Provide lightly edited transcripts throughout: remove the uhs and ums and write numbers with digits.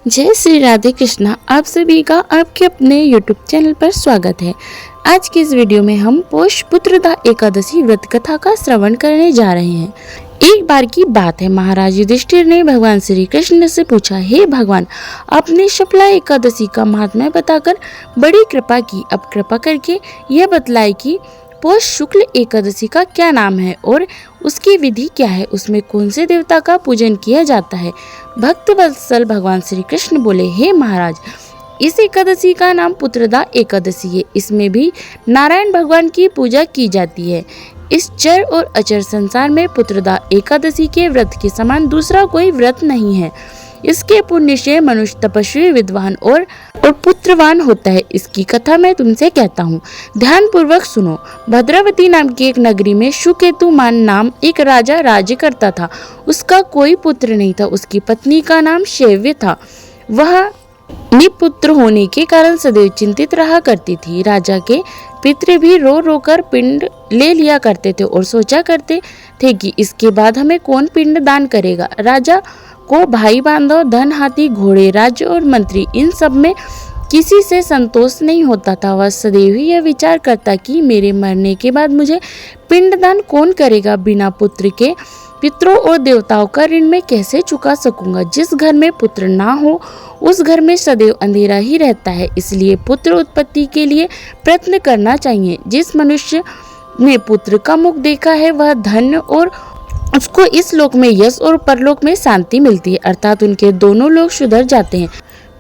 जय श्री राधे कृष्णा। आप सभी का आपके अपने YouTube चैनल पर स्वागत है। आज की इस वीडियो में हम पौष पुत्रदा एकादशी व्रत कथा का श्रवण करने जा रहे हैं। एक बार की बात है, महाराज युधिष्ठिर ने भगवान श्री कृष्ण से पूछा, हे भगवान, आपने शुक्ला एकादशी का महात्म्य बताकर बड़ी कृपा की। अब कृपा करके यह बतलाए कि पौष शुक्ल एकादशी का क्या नाम है और उसकी विधि क्या है, उसमें कौन से देवता का पूजन किया जाता है। भक्त वत्सल भगवान श्री कृष्ण बोले, हे महाराज, इस एकादशी का नाम पुत्रदा एकादशी है। इसमें भी नारायण भगवान की पूजा की जाती है। इस चर और अचर संसार में पुत्रदा एकादशी के व्रत के समान दूसरा कोई व्रत नहीं है। इसके पुण्य से मनुष्य तपस्वी, विद्वान और पुत्रवान होता है। इसकी कथा मैं तुमसे कहता हूँ, ध्यान पूर्वक सुनो। भद्रावती नाम की एक नगरी में सुकेतुमान नाम एक राजा राज्य करता था। उसका कोई पुत्र नहीं था। उसकी पत्नी का नाम शैव्य था। वह निपुत्र होने के कारण सदैव चिंतित रहा करती थी। राजा के पितृ भी रो रो कर पिंड ले लिया करते थे और सोचा करते थे कि इसके बाद हमें कौन पिंड दान करेगा। राजा को भाई बांधव, धन, हाथी, घोड़े, राज्य और मंत्री, इन सब में किसी से संतोष नहीं होता था। वह सदैव ही यह विचार करता कि मेरे मरने के बाद मुझे पिंडदान कौन करेगा। बिना पुत्र के पितरों और देवताओं का ऋण मैं कैसे चुका सकूंगा। जिस घर में पुत्र ना हो उस घर में सदैव अंधेरा ही रहता है। इसलिए पुत्र उत्पत्ति के लिए प्रयत्न करना चाहिए। जिस मनुष्य ने पुत्र का मुख देखा है वह धन्य और उसको इस लोक में यश और परलोक में शांति मिलती है, अर्थात उनके दोनों लोग सुधर जाते हैं।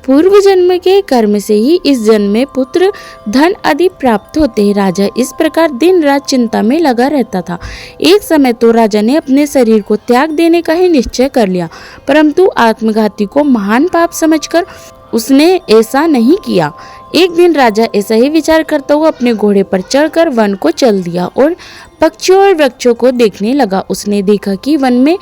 पूर्व जन्म के कर्म से ही इस जन्म में पुत्र, धन आदि प्राप्त होते हैं। राजा इस प्रकार दिन रात चिंता में लगा रहता था। एक समय तो राजा ने अपने शरीर को त्याग देने का ही निश्चय कर लिया, परंतु आत्मघाती को महान पाप समझकर उसने ऐसा नहीं किया। एक दिन राजा ऐसा ही विचार करता हुआ अपने घोड़े पर चढ़कर वन को चल दिया और पक्षियों और वृक्षों को देखने लगा। उसने देखा कि वन में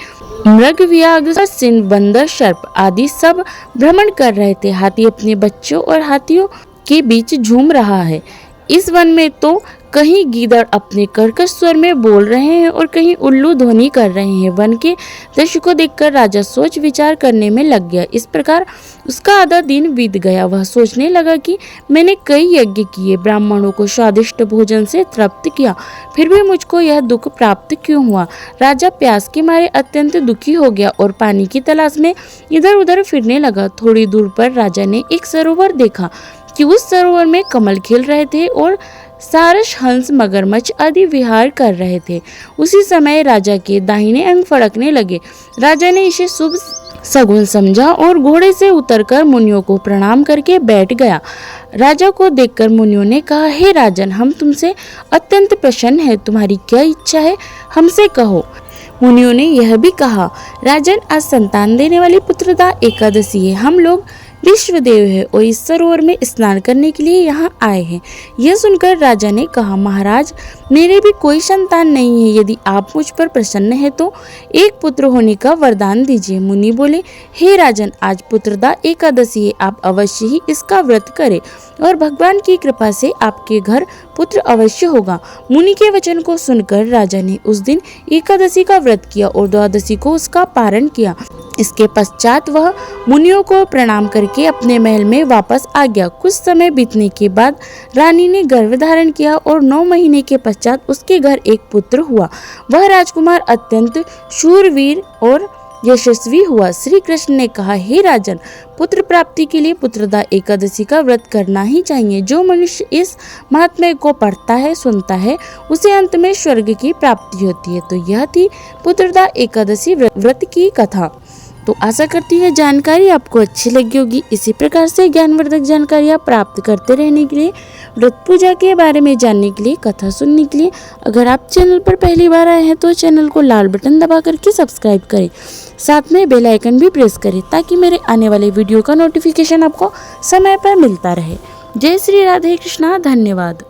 मृग, व्याघ्र, सिंह, बंदर, सर्प आदि सब भ्रमण कर रहे थे। हाथी अपने बच्चों और हाथियों के बीच झूम रहा है। इस वन में तो कहीं गीदड़ अपने कर्कश स्वर में बोल रहे हैं और कहीं उल्लू ध्वनि कर रहे हैं। वन के दृश्य को देखकर राजा सोच विचार करने में लग गया। इस प्रकार उसका आधा दिन बीत गया। वह सोचने लगा कि मैंने कई यज्ञ किए, ब्राह्मणों को स्वादिष्ट भोजन से तृप्त किया, फिर भी मुझको यह दुख प्राप्त क्यों हुआ। राजा प्यास के मारे अत्यंत दुखी हो गया और पानी की तलाश में इधर उधर फिरने लगा। थोड़ी दूर पर राजा ने एक सरोवर देखा कि उस सरोवर में कमल खिल रहे थे और सारस, हंस, मगरमच्छ आदि विहार कर रहे थे। उसी समय राजा के दाहिने अंग फड़कने लगे। राजा ने इसे शुभ सगुन समझा और घोड़े से उतरकर मुनियों को प्रणाम करके बैठ गया। राजा को देखकर मुनियों ने कहा, हे राजन, हम तुमसे अत्यंत प्रसन्न हैं। तुम्हारी क्या इच्छा है, हमसे कहो। मुनियों ने यह भी कहा, राजन, आज संतान देने वाली पुत्रदा एकादशी है। हम लोग विश्वदेव है और इस सरोवर में स्नान करने के लिए यहाँ आए हैं। यह सुनकर राजा ने कहा, महाराज, मेरे भी कोई संतान नहीं है। यदि आप मुझ पर प्रसन्न है तो एक पुत्र होने का वरदान दीजिए। मुनि बोले, हे राजन, आज पुत्रदा एकादशी है। आप अवश्य ही इसका व्रत करें और भगवान की कृपा से आपके घर पुत्र अवश्य होगा। मुनि के वचन को सुनकर राजा ने उस दिन एकादशी का व्रत किया और द्वादशी को उसका पारण किया। इसके पश्चात वह मुनियों को प्रणाम करके अपने महल में वापस आ गया। कुछ समय बीतने के बाद रानी ने गर्भ धारण किया और 9 महीने के पश्चात उसके घर एक पुत्र हुआ। वह राजकुमार अत्यंत शूरवीर और यशस्वी हुआ। श्री कृष्ण ने कहा, हे राजन, पुत्र प्राप्ति के लिए पुत्रदा एकादशी का व्रत करना ही चाहिए। जो मनुष्य इस महात्म्य को पढ़ता है, सुनता है, उसे अंत में स्वर्ग की प्राप्ति होती है। तो यह थी पुत्रदा एकादशी व्रत की कथा। तो आशा करती है जानकारी आपको अच्छी लगी होगी। इसी प्रकार से ज्ञानवर्धक जानकारियाँ प्राप्त करते रहने के लिए, व्रत पूजा के बारे में जानने के लिए, कथा सुनने के लिए अगर आप चैनल पर पहली बार आए हैं तो चैनल को लाल बटन दबा करके सब्सक्राइब करें। साथ में बेल आइकन भी प्रेस करें ताकि मेरे आने वाले वीडियो का नोटिफिकेशन आपको समय पर मिलता रहे। जय श्री राधे कृष्णा। धन्यवाद।